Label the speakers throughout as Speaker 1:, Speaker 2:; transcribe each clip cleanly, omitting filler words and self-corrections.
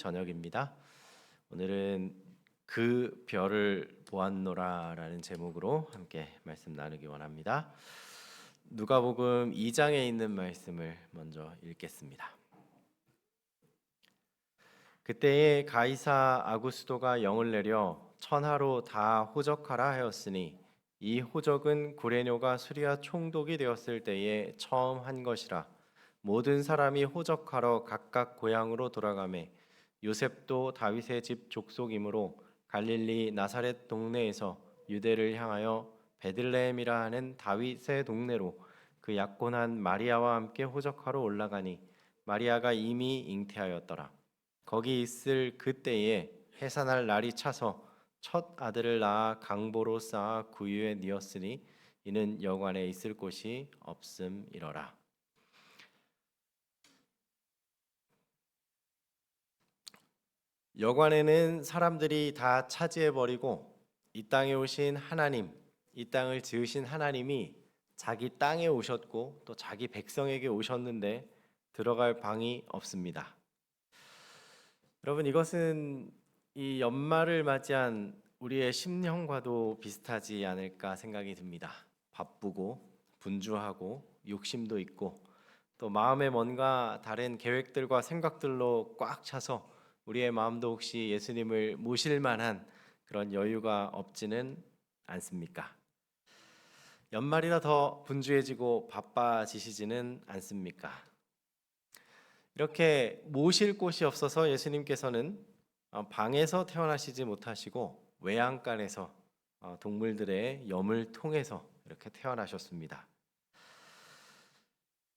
Speaker 1: 저녁입니다. 오늘은 그 별을 보았노라라는 제목으로 함께 말씀 나누기 원합니다. 누가복음 2장에 있는 말씀을 먼저 읽겠습니다. 그때에 가이사 아구스도가 영을 내려 천하로 다 호적하라 하였으니 이 호적은 구레뇨가 수리아 총독이 되었을 때에 처음 한 것이라. 모든 사람이 호적하러 각각 고향으로 돌아가매 요셉도 다윗의 집 족속이므로 갈릴리 나사렛 동네에서 유대를 향하여 베들레헴이라 하는 다윗의 동네로 그 약혼한 마리아와 함께 호적하러 올라가니 마리아가 이미 잉태하였더라. 거기 있을 그때에 해산할 날이 차서 첫 아들을 낳아 강보로 쌓아 구유에 뉘었으니 이는 여관에 있을 곳이 없음이러라. 여관에는 사람들이 다 차지해 버리고 이 땅에 오신 하나님, 이 땅을 지으신 하나님이 자기 땅에 오셨고 또 자기 백성에게 오셨는데 들어갈 방이 없습니다. 여러분, 이것은 이 연말을 맞이한 우리의 심령과도 비슷하지 않을까 생각이 듭니다. 바쁘고 분주하고 욕심도 있고 또 마음에 뭔가 다른 계획들과 생각들로 꽉 차서 우리의 마음도 혹시 예수님을 모실 만한 그런 여유가 없지는 않습니까? 연말이라 더 분주해지고 바빠지시지는 않습니까? 이렇게 모실 곳이 없어서 예수님께서는 방에서 태어나시지 못하시고 외양간에서 동물들의 염을 통해서 이렇게 태어나셨습니다.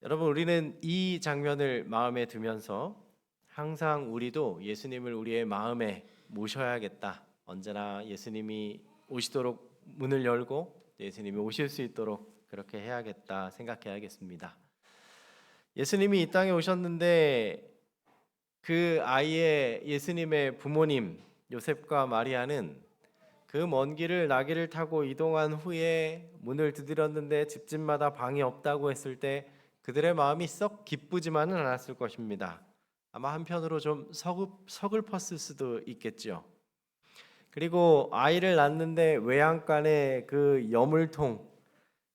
Speaker 1: 여러분, 우리는 이 장면을 마음에 두면서 항상 우리도 예수님을 우리의 마음에 모셔야겠다. 언제나 예수님이 오시도록 문을 열고 예수님이 오실 수 있도록 그렇게 해야겠다 생각해야겠습니다. 예수님이 이 땅에 오셨는데 그 아이의 예수님의 부모님 요셉과 마리아는 그 먼 길을 나귀를 타고 이동한 후에 문을 두드렸는데 집집마다 방이 없다고 했을 때 그들의 마음이 썩 기쁘지만은 않았을 것입니다. 아마 한편으로 좀 서글펐을 수도 있겠죠. 그리고 아이를 낳는데 외양간에 그 여물통,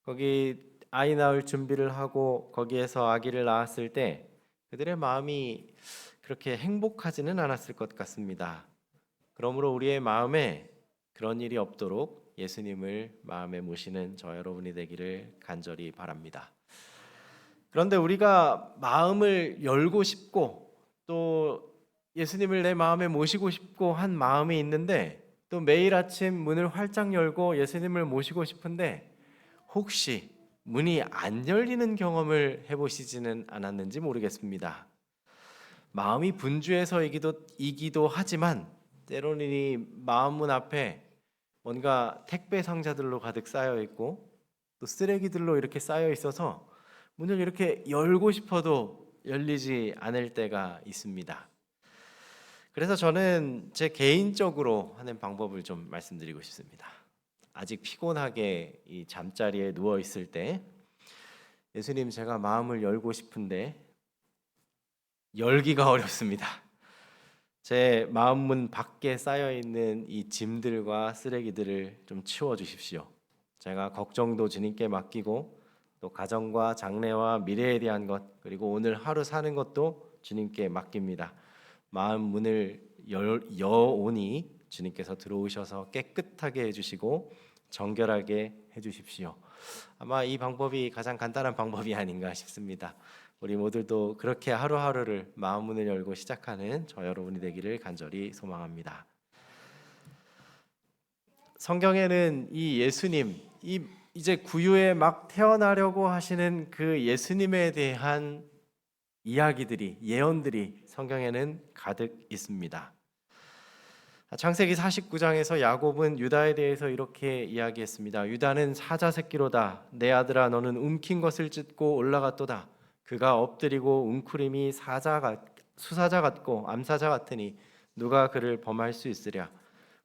Speaker 1: 거기 아이 낳을 준비를 하고 거기에서 아기를 낳았을 때 그들의 마음이 그렇게 행복하지는 않았을 것 같습니다. 그러므로 우리의 마음에 그런 일이 없도록 예수님을 마음에 모시는 저 여러분이 되기를 간절히 바랍니다. 그런데 우리가 마음을 열고 싶고 또 예수님을 내 마음에 모시고 싶고 한 마음이 있는데 또 매일 아침 문을 활짝 열고 예수님을 모시고 싶은데 혹시 문이 안 열리는 경험을 해보시지는 않았는지 모르겠습니다. 마음이 분주해서이기도 하지만 때로는 이 마음문 앞에 뭔가 택배 상자들로 가득 쌓여 있고 또 쓰레기들로 이렇게 쌓여 있어서 문을 이렇게 열고 싶어도 열리지 않을 때가 있습니다. 그래서 저는 제 개인적으로 하는 방법을 좀 말씀드리고 싶습니다. 아직 피곤하게 이 잠자리에 누워 있을 때 예수님, 제가 마음을 열고 싶은데 열기가 어렵습니다. 제 마음문 밖에 쌓여 있는 이 짐들과 쓰레기들을 좀 치워 주십시오. 제가 걱정도 주님께 맡기고 또 가정과 장래와 미래에 대한 것 그리고 오늘 하루 사는 것도 주님께 맡깁니다. 마음 문을 여오니 주님께서 들어오셔서 깨끗하게 해주시고 정결하게 해주십시오. 아마 이 방법이 가장 간단한 방법이 아닌가 싶습니다. 우리 모두도 그렇게 하루하루를 마음 문을 열고 시작하는 저 여러분이 되기를 간절히 소망합니다. 성경에는 이 예수님, 이제 구유에 막 태어나려고 하시는 그 예수님에 대한 이야기들이, 예언들이 성경에는 가득 있습니다. 창세기 49장에서 야곱은 유다에 대해서 이렇게 이야기했습니다. 유다는 사자 새끼로다. 내 아들아, 너는 움킨 것을 찢고 올라갔도다. 그가 엎드리고 웅크림이 수사자 같고 암사자 같으니 누가 그를 범할 수 있으랴.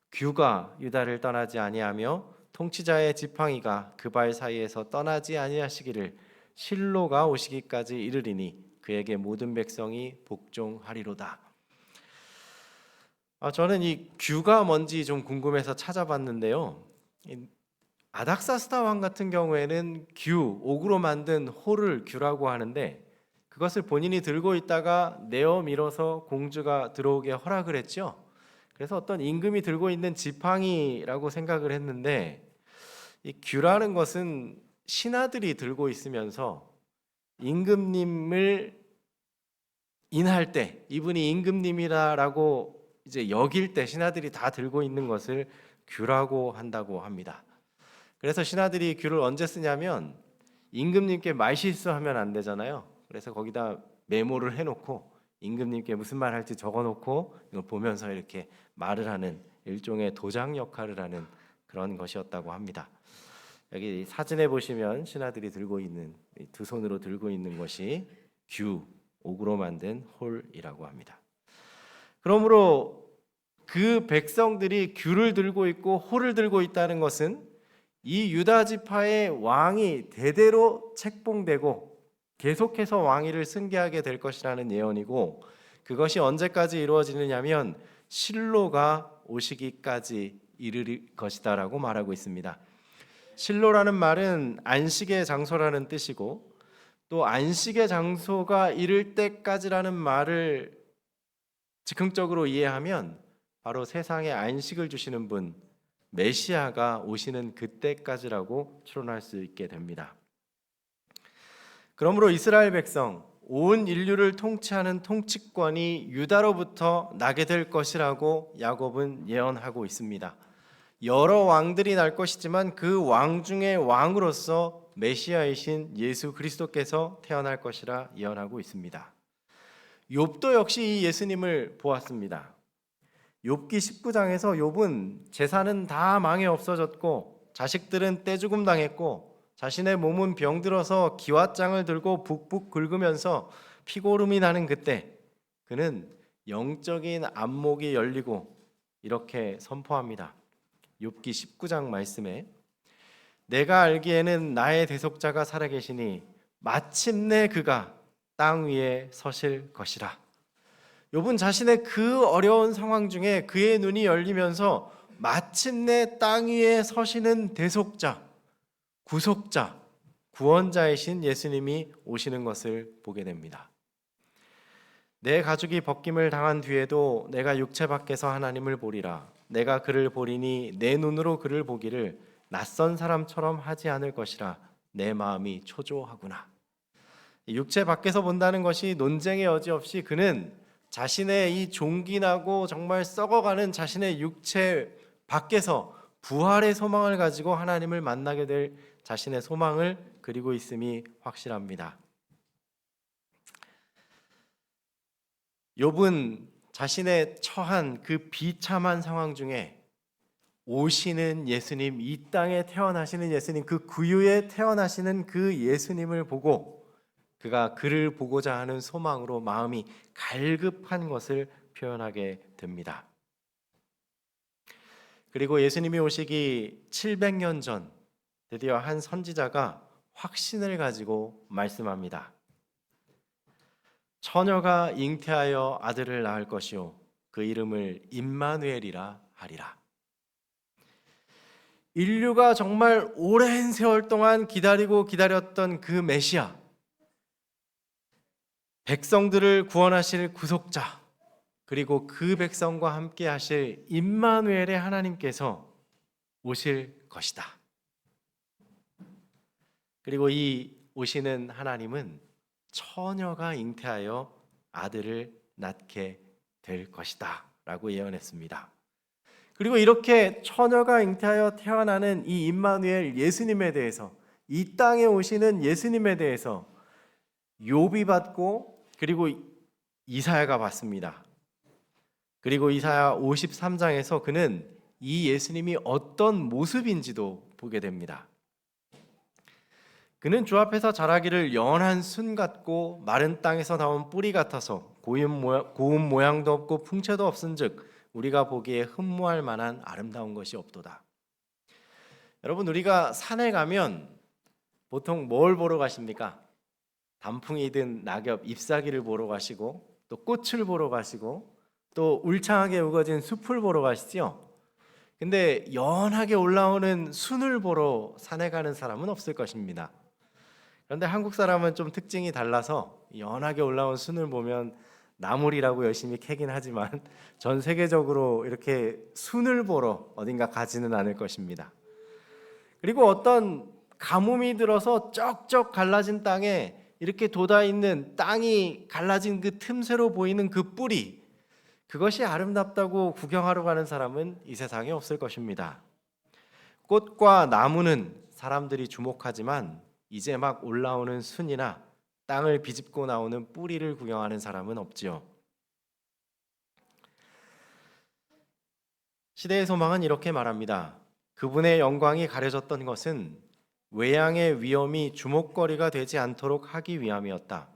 Speaker 1: 규가 유다를 떠나지 아니하며 통치자의 지팡이가 그 발 사이에서 떠나지 아니하시기를 실로가 오시기까지 이르리니 그에게 모든 백성이 복종하리로다. 저는 이 규가 뭔지 좀 궁금해서 찾아봤는데요. 이 아닥사스다 왕 같은 경우에는 규, 옥으로 만든 홀을 규라고 하는데 그것을 본인이 들고 있다가 내어 밀어서 공주가 들어오게 허락을 했죠. 그래서 어떤 임금이 들고 있는 지팡이라고 생각을 했는데 이 규라는 것은 신하들이 들고 있으면서 임금님을 인할 때 이분이 임금님이라고 이제 여길 때 신하들이 다 들고 있는 것을 규라고 한다고 합니다. 그래서 신하들이 규를 언제 쓰냐면 임금님께 말실수하면 안 되잖아요. 그래서 거기다 메모를 해놓고 임금님께 무슨 말 할지 적어놓고 이걸 보면서 이렇게 말을 하는 일종의 도장 역할을 하는 그런 것이었다고 합니다. 여기 사진에 보시면 신하들이 들고 있는 두 손으로 들고 있는 것이 규, 옥으로 만든 홀이라고 합니다. 그러므로 그 백성들이 규를 들고 있고 홀을 들고 있다는 것은 이 유다 지파의 왕이 대대로 책봉되고 계속해서 왕위를 승계하게 될 것이라는 예언이고, 그것이 언제까지 이루어지느냐면 실로가 오시기까지 이를 것이다라고 말하고 있습니다. 실로라는 말은 안식의 장소라는 뜻이고, 또 안식의 장소가 이를 때까지라는 말을 즉흥적으로 이해하면 바로 세상에 안식을 주시는 분 메시아가 오시는 그때까지라고 추론할 수 있게 됩니다. 그러므로 이스라엘 백성, 온 인류를 통치하는 통치권이 유다로부터 나게 될 것이라고 야곱은 예언하고 있습니다. 여러 왕들이 날 것이지만 그 왕 중에 왕으로서 메시아이신 예수 그리스도께서 태어날 것이라 예언하고 있습니다. 욥도 역시 이 예수님을 보았습니다. 욥기 19장에서 욥은 재산은 다 망해 없어졌고 자식들은 떼죽음 당했고 자신의 몸은 병들어서 기왓장을 들고 북북 긁으면서 피고름이 나는 그때 그는 영적인 안목이 열리고 이렇게 선포합니다. 욥기 19장 말씀에 내가 알기에는 나의 대속자가 살아계시니 마침내 그가 땅 위에 서실 것이라. 욥은 자신의 그 어려운 상황 중에 그의 눈이 열리면서 마침내 땅 위에 서시는 대속자, 구속자, 구원자이신 예수님이 오시는 것을 보게 됩니다. 내 가족이 벗김을 당한 뒤에도 내가 육체 밖에서 하나님을 보리라. 내가 그를 보리니 내 눈으로 그를 보기를 낯선 사람처럼 하지 않을 것이라. 내 마음이 초조하구나. 육체 밖에서 본다는 것이 논쟁의 여지 없이 그는 자신의 이 종기나고 정말 썩어가는 자신의 육체 밖에서 부활의 소망을 가지고 하나님을 만나게 될 자신의 소망을 그리고 있음이 확실합니다. 욥은 자신의 처한 그 비참한 상황 중에 오시는 예수님, 이 땅에 태어나시는 예수님, 그 구유에 태어나시는 그 예수님을 보고 그가 그를 보고자 하는 소망으로 마음이 갈급한 것을 표현하게 됩니다. 그리고 예수님이 오시기 700년 전 드디어 한 선지자가 확신을 가지고 말씀합니다. 처녀가 잉태하여 아들을 낳을 것이요 그 이름을 임마누엘이라 하리라. 인류가 정말 오랜 세월 동안 기다렸던 그 메시아, 백성들을 구원하실 구속자, 그리고 그 백성과 함께 하실 임마누엘의 하나님께서 오실 것이다. 그리고 이 오시는 하나님은 처녀가 잉태하여 아들을 낳게 될 것이다 라고 예언했습니다. 그리고 이렇게 처녀가 잉태하여 태어나는 이 임마누엘 예수님에 대해서, 이 땅에 오시는 예수님에 대해서 욥이 받고 그리고 이사야가 받습니다. 그리고 이사야 53장에서 그는 이 예수님이 어떤 모습인지도 보게 됩니다. 그는 주 앞에서 자라기를 연한 순 같고 마른 땅에서 나온 뿌리 같아서 고운 모양도 없고 풍채도 없은즉 우리가 보기에 흠모할 만한 아름다운 것이 없도다. 여러분, 우리가 산에 가면 보통 뭘 보러 가십니까? 단풍이 든 낙엽 잎사귀를 보러 가시고 또 꽃을 보러 가시고 또 울창하게 우거진 숲을 보러 가시죠. 근데 연하게 올라오는 순을 보러 산에 가는 사람은 없을 것입니다. 그런데 한국 사람은 좀 특징이 달라서 연하게 올라온 순을 보면 나물이라고 열심히 캐긴 하지만 전 세계적으로 이렇게 순을 보러 어딘가 가지는 않을 것입니다. 그리고 어떤 가뭄이 들어서 쩍쩍 갈라진 땅에 이렇게 돋아 있는 땅이 갈라진 그 틈새로 보이는 그 뿌리, 그것이 아름답다고 구경하러 가는 사람은 이 세상에 없을 것입니다. 꽃과 나무는 사람들이 주목하지만 이제 막 올라오는 순이나 땅을 비집고 나오는 뿌리를 구경하는 사람은 없지요. 시대의 소망은 이렇게 말합니다. 그분의 영광이 가려졌던 것은 외양의 위엄이 주목거리가 되지 않도록 하기 위함이었다.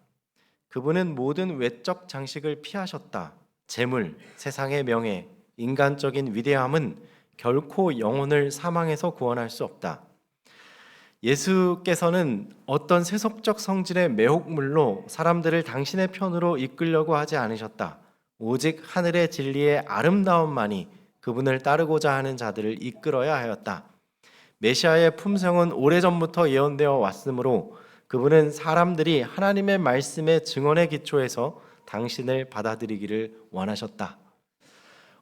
Speaker 1: 그분은 모든 외적 장식을 피하셨다. 재물, 세상의 명예, 인간적인 위대함은 결코 영혼을 사망에서 구원할 수 없다. 예수께서는 어떤 세속적 성질의 매혹물로 사람들을 당신의 편으로 이끌려고 하지 않으셨다. 오직 하늘의 진리의 아름다움만이 그분을 따르고자 하는 자들을 이끌어야 하였다. 메시아의 품성은 오래전부터 예언되어 왔으므로 그분은 사람들이 하나님의 말씀의 증언에 기초해서 당신을 받아들이기를 원하셨다.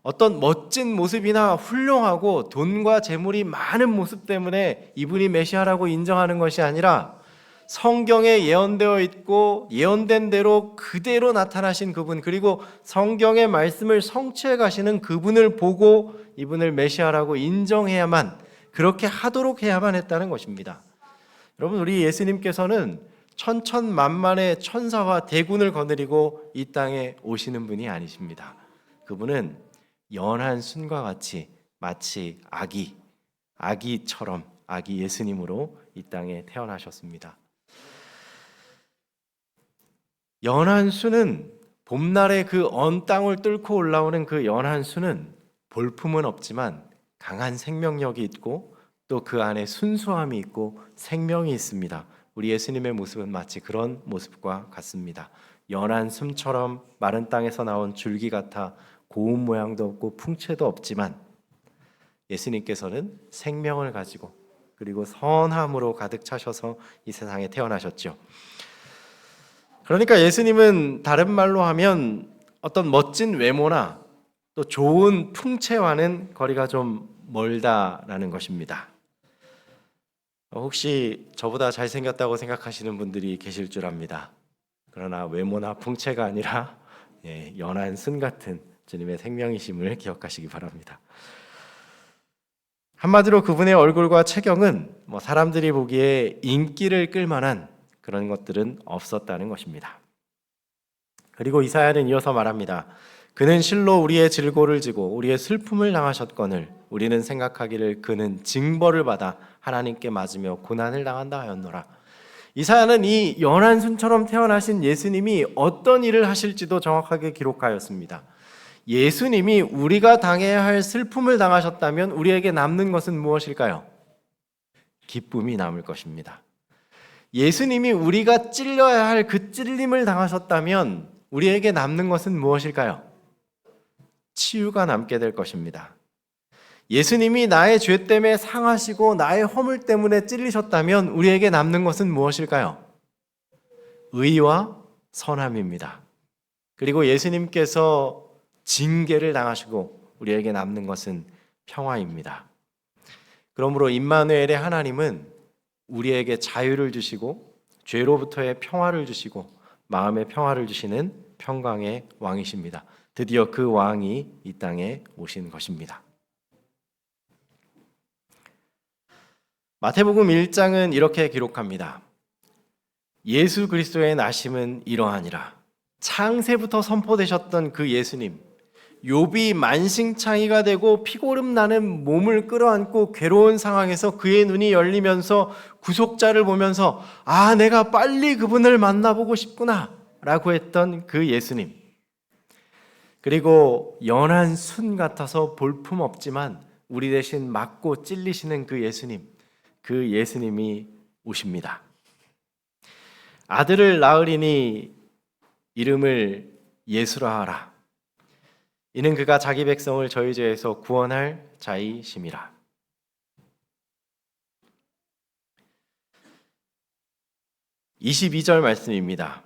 Speaker 1: 어떤 멋진 모습이나 훌륭하고 돈과 재물이 많은 모습 때문에 이분이 메시아라고 인정하는 것이 아니라 성경에 예언되어 있고 예언된 대로 그대로 나타나신 그분, 그리고 성경의 말씀을 성취해 가시는 그분을 보고 이분을 메시아라고 인정해야만, 그렇게 하도록 해야만 했다는 것입니다. 여러분, 우리 예수님께서는 천천만만의 천사와 대군을 거느리고 이 땅에 오시는 분이 아니십니다. 그분은 연한 순과 같이 마치 아기처럼 아기 예수님으로 이 땅에 태어나셨습니다. 연한 순은 봄날에 그 언 땅을 뚫고 올라오는 그 연한 순은 볼품은 없지만 강한 생명력이 있고 또 그 안에 순수함이 있고 생명이 있습니다. 우리 예수님의 모습은 마치 그런 모습과 같습니다. 연한 숲처럼 마른 땅에서 나온 줄기 같아 고운 모양도 없고 풍채도 없지만 예수님께서는 생명을 가지고 그리고 선함으로 가득 차셔서 이 세상에 태어나셨죠. 그러니까 예수님은 다른 말로 하면 어떤 멋진 외모나 또 좋은 풍채와는 거리가 좀 멀다라는 것입니다. 혹시 저보다 잘생겼다고 생각하시는 분들이 계실 줄 압니다. 그러나 외모나 풍채가 아니라 연한 순 같은 주님의 생명이심을 기억하시기 바랍니다. 한마디로 그분의 얼굴과 체경은 사람들이 보기에 인기를 끌만한 그런 것들은 없었다는 것입니다. 그리고 이사야는 이어서 말합니다. 그는 실로 우리의 질고를 지고 우리의 슬픔을 당하셨거늘 우리는 생각하기를 그는 징벌을 받아 하나님께 맞으며 고난을 당한다 하였노라. 이사야는 이 연한 순처럼 태어나신 예수님이 어떤 일을 하실지도 정확하게 기록하였습니다. 예수님이 우리가 당해야 할 슬픔을 당하셨다면 우리에게 남는 것은 무엇일까요? 기쁨이 남을 것입니다. 예수님이 우리가 찔려야 할 그 찔림을 당하셨다면 우리에게 남는 것은 무엇일까요? 치유가 남게 될 것입니다. 예수님이 나의 죄 때문에 상하시고 나의 허물 때문에 찔리셨다면 우리에게 남는 것은 무엇일까요? 의와 선함입니다. 그리고 예수님께서 징계를 당하시고 우리에게 남는 것은 평화입니다. 그러므로 임마누엘의 하나님은 우리에게 자유를 주시고 죄로부터의 평화를 주시고 마음의 평화를 주시는 평강의 왕이십니다. 드디어 그 왕이 이 땅에 오신 것입니다. 마태복음 1장은 이렇게 기록합니다. 예수 그리스도의 나심은 이러하니라. 창세부터 선포되셨던 그 예수님, 욥이 만신창이가 되고 피고름 나는 몸을 끌어안고 괴로운 상황에서 그의 눈이 열리면서 구속자를 보면서 내가 빨리 그분을 만나보고 싶구나 라고 했던 그 예수님, 그리고 연한 순 같아서 볼품 없지만 우리 대신 맞고 찔리시는 그 예수님, 그 예수님이 오십니다. 아들을 낳으리니 이름을 예수라 하라. 이는 그가 자기 백성을 저희 죄에서 구원할 자이심이라. 22절 말씀입니다.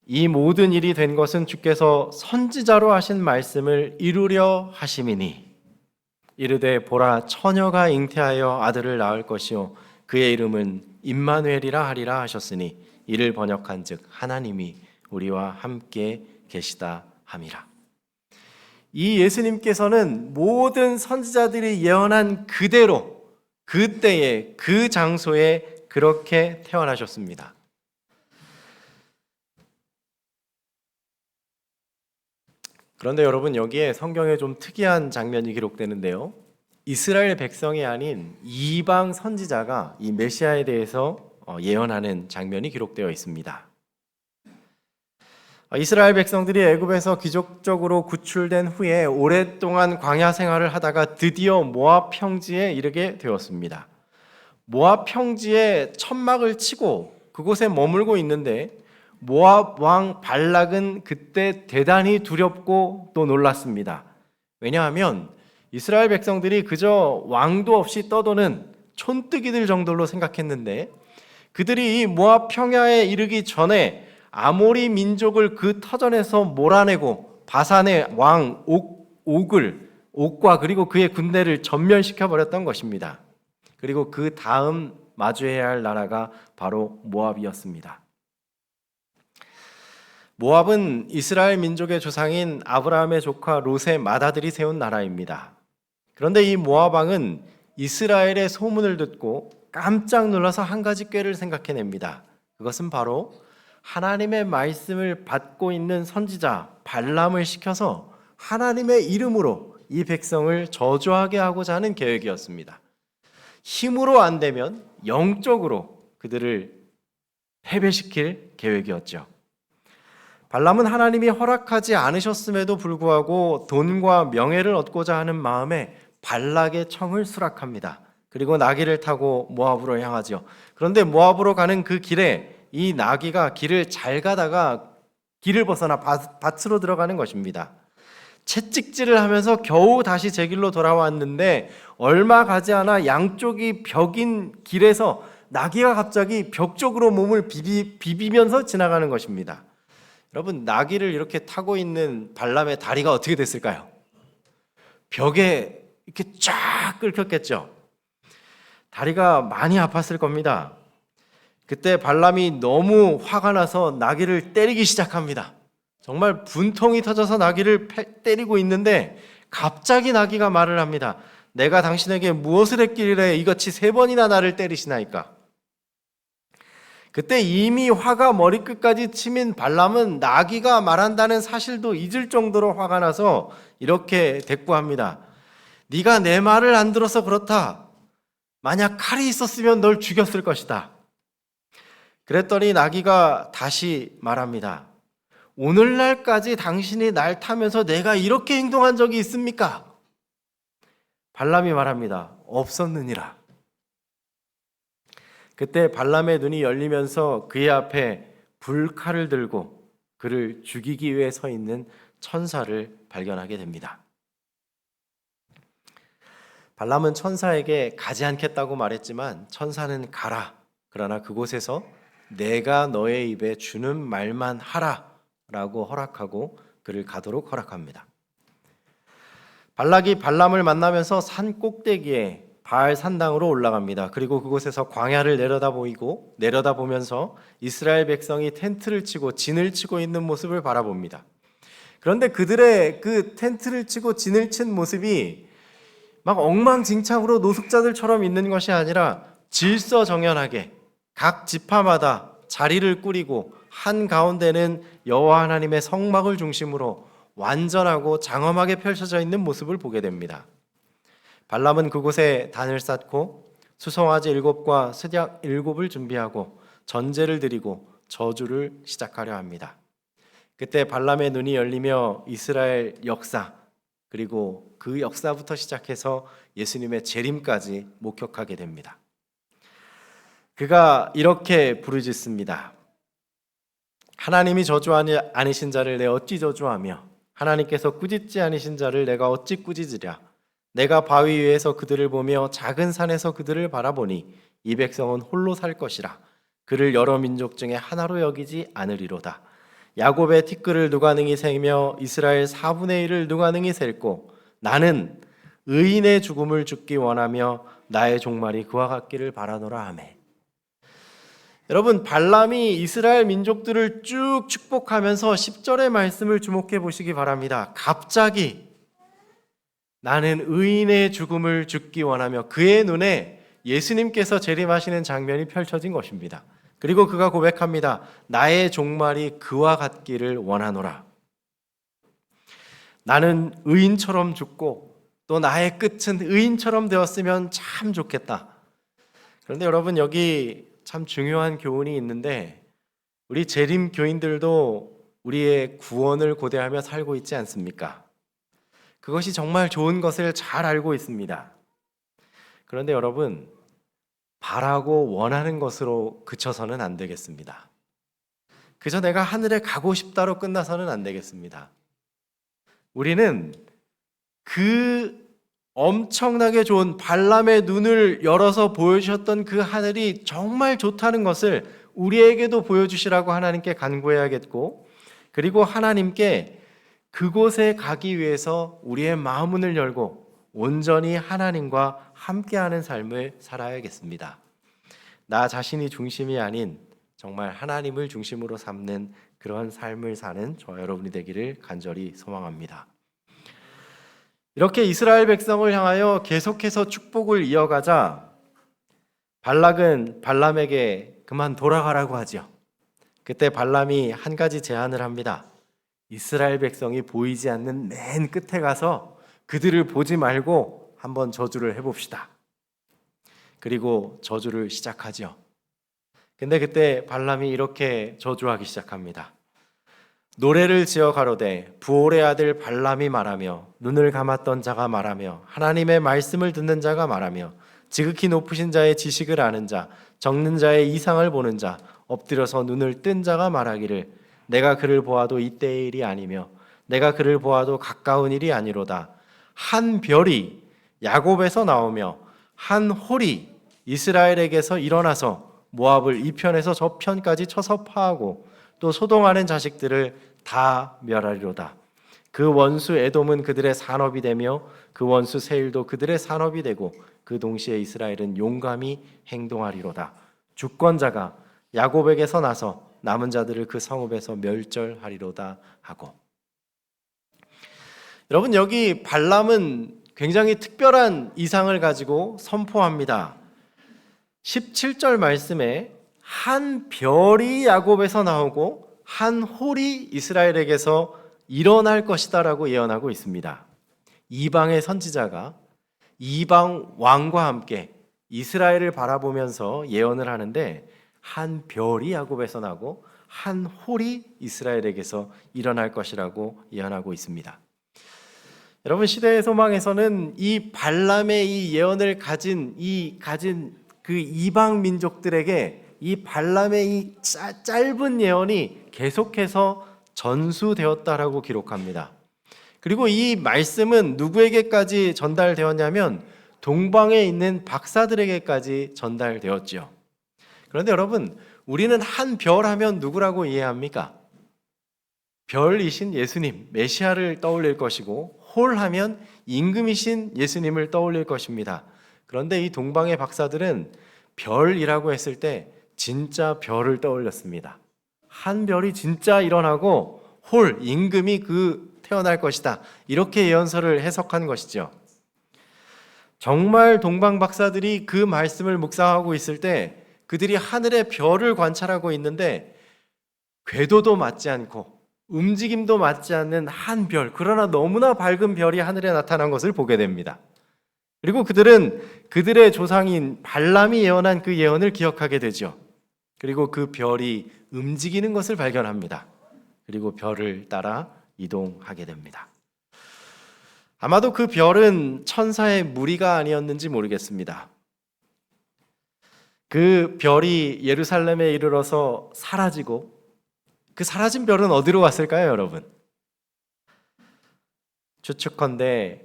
Speaker 1: 이 모든 일이 된 것은 주께서 선지자로 하신 말씀을 이루려 하심이니 이르되 보라 처녀가 잉태하여 아들을 낳을 것이요 그의 이름은 임마누엘이라 하리라 하셨으니 이를 번역한즉 하나님이 우리와 함께 계시다 함이라. 이 예수님께서는 모든 선지자들이 예언한 그대로 그때에 그 장소에 그렇게 태어나셨습니다. 그런데 여러분, 여기에 성경에 좀 특이한 장면이 기록되는데요. 이스라엘 백성이 아닌 이방 선지자가 이 메시아에 대해서 예언하는 장면이 기록되어 있습니다. 이스라엘 백성들이 애굽에서 기적적으로 구출된 후에 오랫동안 광야 생활을 하다가 드디어 모압 평지에 이르게 되었습니다. 모압 평지에 천막을 치고 그곳에 머물고 있는데 모압 왕 발락은 그때 대단히 두렵고 또 놀랐습니다. 왜냐하면 이스라엘 백성들이 그저 왕도 없이 떠도는 촌뜨기들 정도로 생각했는데 그들이 이 모압 평야에 이르기 전에 아모리 민족을 그 터전에서 몰아내고 바산의 왕 옥과 그리고 그의 군대를 전멸시켜 버렸던 것입니다. 그리고 그 다음 마주해야 할 나라가 바로 모압이었습니다. 모압은 이스라엘 민족의 조상인 아브라함의 조카 롯의 맏아들이 세운 나라입니다. 그런데 이 모압 왕은 이스라엘의 소문을 듣고 깜짝 놀라서 한 가지 꾀를 생각해냅니다. 그것은 바로 하나님의 말씀을 받고 있는 선지자 발람을 시켜서 하나님의 이름으로 이 백성을 저주하게 하고자 하는 계획이었습니다. 힘으로 안 되면 영적으로 그들을 패배시킬 계획이었죠. 발람은 하나님이 허락하지 않으셨음에도 불구하고 돈과 명예를 얻고자 하는 마음에 발락의 청을 수락합니다. 그리고 나귀를 타고 모압으로 향하죠. 그런데 모압으로 가는 그 길에 이 나귀가 길을 잘 가다가 길을 벗어나 밭으로 들어가는 것입니다. 채찍질을 하면서 겨우 다시 제 길로 돌아왔는데 얼마 가지 않아 양쪽이 벽인 길에서 나귀가 갑자기 벽 쪽으로 몸을 비비면서 지나가는 것입니다. 여러분, 나귀를 이렇게 타고 있는 발람의 다리가 어떻게 됐을까요? 벽에 이렇게 쫙 긁혔겠죠. 다리가 많이 아팠을 겁니다. 그때 발람이 너무 화가 나서 나귀를 때리기 시작합니다. 정말 분통이 터져서 나귀를 때리고 있는데 갑자기 나귀가 말을 합니다. 내가 당신에게 무엇을 했길래 이같이 3번이나 나를 때리시나이까? 그때 이미 화가 머리끝까지 치민 발람은 나귀가 말한다는 사실도 잊을 정도로 화가 나서 이렇게 대꾸합니다. 네가 내 말을 안 들어서 그렇다. 만약 칼이 있었으면 널 죽였을 것이다. 그랬더니 나귀가 다시 말합니다. 오늘날까지 당신이 날 타면서 내가 이렇게 행동한 적이 있습니까? 발람이 말합니다. 없었느니라. 그때 발람의 눈이 열리면서 그의 앞에 불칼을 들고 그를 죽이기 위해 서 있는 천사를 발견하게 됩니다. 발람은 천사에게 가지 않겠다고 말했지만 천사는 가라. 그러나 그곳에서 내가 너의 입에 주는 말만 하라 라고 허락하고 그를 가도록 허락합니다. 발락이 발람을 만나면서 산 꼭대기에 바알 산당으로 올라갑니다. 그리고 그곳에서 광야를 내려다보면서 이스라엘 백성이 텐트를 치고 진을 치고 있는 모습을 바라봅니다. 그런데 그들의 그 텐트를 치고 진을 친 모습이 막 엉망진창으로 노숙자들처럼 있는 것이 아니라 질서정연하게 각 지파마다 자리를 꾸리고 한 가운데는 여호와 하나님의 성막을 중심으로 완전하고 장엄하게 펼쳐져 있는 모습을 보게 됩니다. 발람은 그곳에 단을 쌓고 수송아지 7과 스작 7을 준비하고 전제를 드리고 저주를 시작하려 합니다. 그때 발람의 눈이 열리며 이스라엘 역사 그리고 그 역사부터 시작해서 예수님의 재림까지 목격하게 됩니다. 그가 이렇게 부르짖습니다. 하나님이 저주하지 않으신 자를 내 어찌 저주하며 하나님께서 꾸짖지 않으신 자를 내가 어찌 꾸짖으랴. 내가 바위 위에서 그들을 보며 작은 산에서 그들을 바라보니 이 백성은 홀로 살 것이라. 그를 여러 민족 중에 하나로 여기지 않으리로다. 야곱의 티끌을 누가 능히 세며 이스라엘 4분의 1을 누가 능히 셀고 나는 의인의 죽음을 죽기 원하며 나의 종말이 그와 같기를 바라노라 하매. 여러분, 발람이 이스라엘 민족들을 쭉 축복하면서 10절의 말씀을 주목해 보시기 바랍니다. 갑자기 나는 의인의 죽음을 죽기 원하며 그의 눈에 예수님께서 재림하시는 장면이 펼쳐진 것입니다. 그리고 그가 고백합니다. 나의 종말이 그와 같기를 원하노라. 나는 의인처럼 죽고 또 나의 끝은 의인처럼 되었으면 참 좋겠다. 그런데 여러분, 여기 참 중요한 교훈이 있는데 우리 재림 교인들도 우리의 구원을 고대하며 살고 있지 않습니까? 그것이 정말 좋은 것을 잘 알고 있습니다. 그런데 여러분, 바라고 원하는 것으로 그쳐서는 안 되겠습니다. 그저 내가 하늘에 가고 싶다로 끝나서는 안 되겠습니다. 우리는 그 엄청나게 좋은 발람의 눈을 열어서 보여주셨던 그 하늘이 정말 좋다는 것을 우리에게도 보여주시라고 하나님께 간구해야겠고, 그리고 하나님께 그곳에 가기 위해서 우리의 마음문을 열고 온전히 하나님과 함께하는 삶을 살아야겠습니다. 나 자신이 중심이 아닌 정말 하나님을 중심으로 삼는 그런 삶을 사는 저와 여러분이 되기를 간절히 소망합니다. 이렇게 이스라엘 백성을 향하여 계속해서 축복을 이어가자 발락은 발람에게 그만 돌아가라고 하죠. 그때 발람이 한 가지 제안을 합니다. 이스라엘 백성이 보이지 않는 맨 끝에 가서 그들을 보지 말고 한번 저주를 해봅시다. 그리고 저주를 시작하죠. 근데 그때 발람이 이렇게 저주하기 시작합니다. 노래를 지어 가로되 부올의 아들 발람이 말하며 눈을 감았던 자가 말하며 하나님의 말씀을 듣는 자가 말하며 지극히 높으신 자의 지식을 아는 자 적는 자의 이상을 보는 자 엎드려서 눈을 뜬 자가 말하기를 내가 그를 보아도 이때의 일이 아니며 내가 그를 보아도 가까운 일이 아니로다. 한 별이 야곱에서 나오며 한 홀이 이스라엘에게서 일어나서 모압을 이 편에서 저 편까지 쳐서 파하고 또 소동하는 자식들을 다 멸하리로다. 그 원수 에돔은 그들의 산업이 되며 그 원수 세일도 그들의 산업이 되고 그 동시에 이스라엘은 용감히 행동하리로다. 주권자가 야곱에게서 나서 남은 자들을 그 성읍에서 멸절하리로다 하고. 여러분, 여기 발람은 굉장히 특별한 이상을 가지고 선포합니다. 17절 말씀에 한 별이 야곱에서 나오고 한 홀이 이스라엘에게서 일어날 것이다 라고 예언하고 있습니다. 이방의 선지자가 이방 왕과 함께 이스라엘을 바라보면서 예언을 하는데 한 별이 야곱에서 나고 한 홀이 이스라엘에게서 일어날 것이라고 예언하고 있습니다. 여러분, 시대의 소망에서는 이 발람의 이 예언을 가진 그 이방 민족들에게 이 발람의 이 짧은 예언이 계속해서 전수되었다라고 기록합니다. 그리고 이 말씀은 누구에게까지 전달되었냐면 동방에 있는 박사들에게까지 전달되었죠. 그런데 여러분, 우리는 한 별 하면 누구라고 이해합니까? 별이신 예수님, 메시아를 떠올릴 것이고 홀 하면 임금이신 예수님을 떠올릴 것입니다. 그런데 이 동방의 박사들은 별이라고 했을 때 진짜 별을 떠올렸습니다. 한 별이 진짜 일어나고 홀, 임금이 태어날 것이다. 이렇게 예언서를 해석한 것이죠. 정말 동방 박사들이 그 말씀을 묵상하고 있을 때 그들이 하늘의 별을 관찰하고 있는데 궤도도 맞지 않고 움직임도 맞지 않는 한 별, 그러나 너무나 밝은 별이 하늘에 나타난 것을 보게 됩니다. 그리고 그들은 그들의 조상인 발람이 예언한 그 예언을 기억하게 되죠. 그리고 그 별이 움직이는 것을 발견합니다. 그리고 별을 따라 이동하게 됩니다. 아마도 그 별은 천사의 무리가 아니었는지 모르겠습니다. 그 별이 예루살렘에 이르러서 사라지고 그 사라진 별은 어디로 갔을까요, 여러분? 추측컨대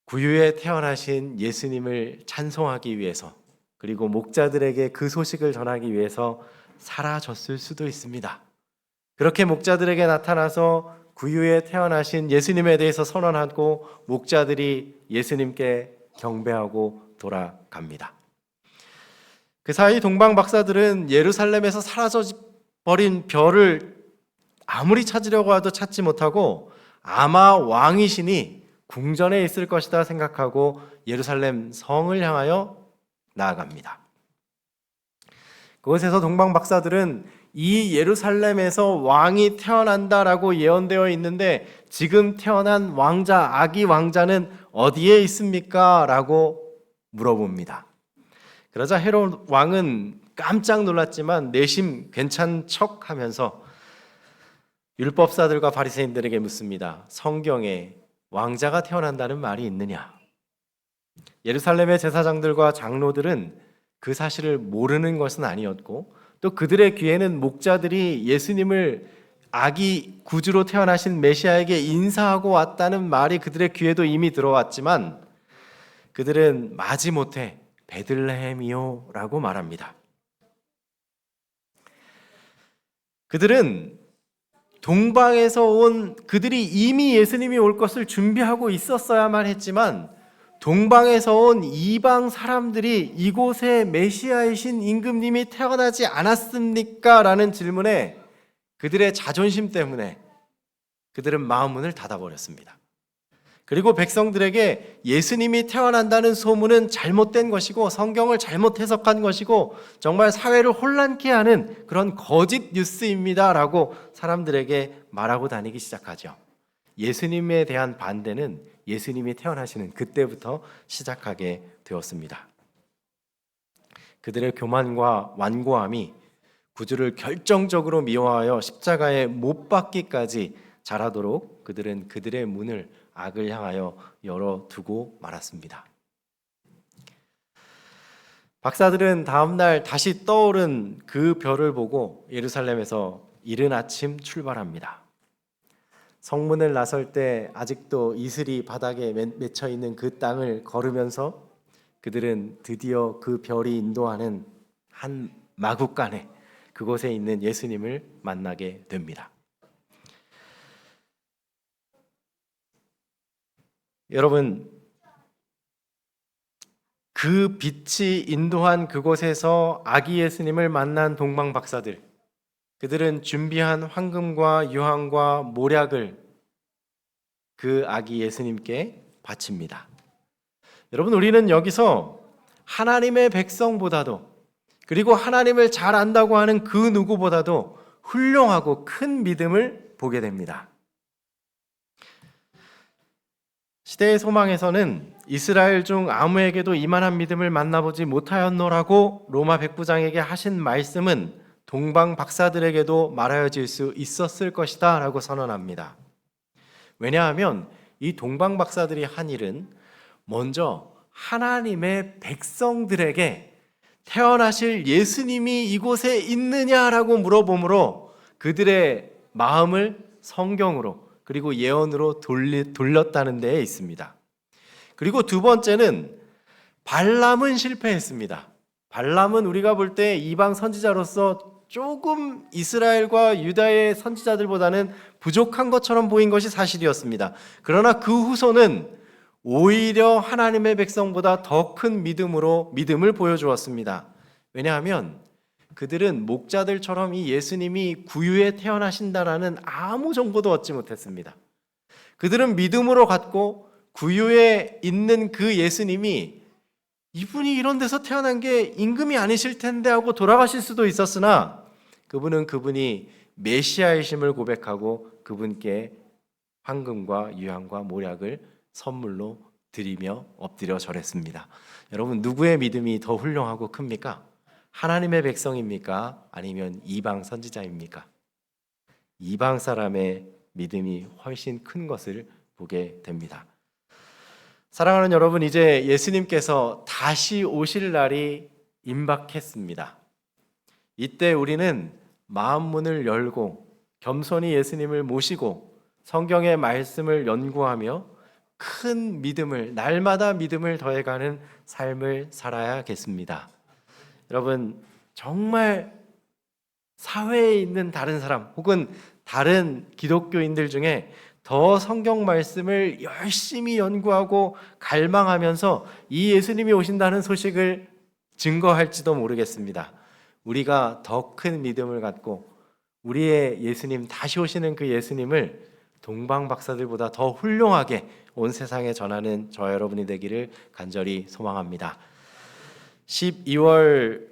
Speaker 1: 구유에 태어나신 예수님을 찬송하기 위해서, 그리고 목자들에게 그 소식을 전하기 위해서 사라졌을 수도 있습니다. 그렇게 목자들에게 나타나서 구유에 태어나신 예수님에 대해서 선언하고 목자들이 예수님께 경배하고 돌아갑니다. 그 사이 동방 박사들은 예루살렘에서 사라져 버린 별을 아무리 찾으려고 해도 찾지 못하고 아마 왕이시니 궁전에 있을 것이다 생각하고 예루살렘 성을 향하여 나아갑니다. 그곳에서 동방 박사들은 이 예루살렘에서 왕이 태어난다라고 예언되어 있는데 지금 태어난 왕자, 아기 왕자는 어디에 있습니까? 라고 물어봅니다. 그러자 헤롯 왕은 깜짝 놀랐지만 내심 괜찮은 척 하면서 율법사들과 바리새인들에게 묻습니다. 성경에 왕자가 태어난다는 말이 있느냐? 예루살렘의 제사장들과 장로들은 그 사실을 모르는 것은 아니었고 또 그들의 귀에는 목자들이 예수님을 아기 구주로 태어나신 메시아에게 인사하고 왔다는 말이 그들의 귀에도 이미 들어왔지만 그들은 마지못해 베들레헴이요 라고 말합니다. 그들은 동방에서 온 그들이 이미 예수님이 올 것을 준비하고 있었어야만 했지만 동방에서 온 이방 사람들이 이곳에 메시아이신 임금님이 태어나지 않았습니까? 라는 질문에 그들의 자존심 때문에 그들은 마음문을 닫아버렸습니다. 그리고 백성들에게 예수님이 태어난다는 소문은 잘못된 것이고 성경을 잘못 해석한 것이고 정말 사회를 혼란케 하는 그런 거짓 뉴스입니다 라고 사람들에게 말하고 다니기 시작하죠. 예수님에 대한 반대는 예수님이 태어나시는 그때부터 시작하게 되었습니다. 그들의 교만과 완고함이 구주를 결정적으로 미워하여 십자가에 못 박기까지 자라도록 그들은 그들의 문을 악을 향하여 열어두고 말았습니다. 박사들은 다음날 다시 떠오른 그 별을 보고 예루살렘에서 이른 아침 출발합니다. 성문을 나설 때 아직도 이슬이 바닥에 맺혀 있는 그 땅을 걸으면서 그들은 드디어 그 별이 인도하는 한 마구간에 그곳에 있는 예수님을 만나게 됩니다. 여러분, 그 빛이 인도한 그곳에서 아기 예수님을 만난 동방 박사들, 그들은 준비한 황금과 유황과 모략을 그 아기 예수님께 바칩니다. 여러분, 우리는 여기서 하나님의 백성보다도 그리고 하나님을 잘 안다고 하는 그 누구보다도 훌륭하고 큰 믿음을 보게 됩니다. 시대의 소망에서는 이스라엘 중 아무에게도 이만한 믿음을 만나보지 못하였노라고 로마 백부장에게 하신 말씀은 동방 박사들에게도 말하여질 수 있었을 것이다 라고 선언합니다. 왜냐하면 이 동방 박사들이 한 일은 먼저 하나님의 백성들에게 태어나실 예수님이 이곳에 있느냐라고 물어보므로 그들의 마음을 성경으로 그리고 예언으로 돌렸다는 데에 있습니다. 그리고 두 번째는 발람은 실패했습니다. 발람은 우리가 볼 때 이방 선지자로서 조금 이스라엘과 유다의 선지자들보다는 부족한 것처럼 보인 것이 사실이었습니다. 그러나 그 후손은 오히려 하나님의 백성보다 더 큰 믿음을 보여주었습니다. 왜냐하면 그들은 목자들처럼 이 예수님이 구유에 태어나신다라는 아무 정보도 얻지 못했습니다. 그들은 믿음으로 갖고 구유에 있는 그 예수님이 이분이 이런 데서 태어난 게 임금이 아니실 텐데 하고 돌아가실 수도 있었으나 그분이 메시아이심을 고백하고 그분께 황금과 유황과 모략을 선물로 드리며 엎드려 절했습니다. 여러분, 누구의 믿음이 더 훌륭하고 큽니까? 하나님의 백성입니까? 아니면 이방 선지자입니까? 이방 사람의 믿음이 훨씬 큰 것을 보게 됩니다. 사랑하는 여러분, 이제 예수님께서 다시 오실 날이 임박했습니다. 이때 우리는 마음 문을 열고 겸손히 예수님을 모시고 성경의 말씀을 연구하며 큰 믿음을, 날마다 믿음을 더해가는 삶을 살아야겠습니다. 여러분, 정말 사회에 있는 다른 사람 혹은 다른 기독교인들 중에 더 성경 말씀을 열심히 연구하고 갈망하면서 이 예수님이 오신다는 소식을 증거할지도 모르겠습니다. 우리가 더 큰 믿음을 갖고 우리의 예수님, 다시 오시는 그 예수님을 동방 박사들보다 더 훌륭하게 온 세상에 전하는 저 여러분이 되기를 간절히 소망합니다. 12월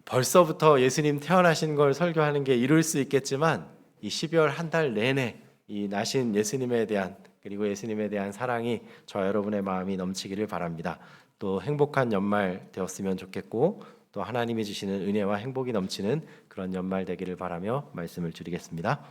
Speaker 1: 벌써부터 예수님 태어나신 걸 설교하는 게 이룰 수 있겠지만 이 12월 한 달 내내 이 나신 예수님에 대한, 그리고 예수님에 대한 사랑이 저 여러분의 마음이 넘치기를 바랍니다. 또 행복한 연말 되었으면 좋겠고, 또 하나님이 주시는 은혜와 행복이 넘치는 그런 연말 되기를 바라며 말씀을 드리겠습니다.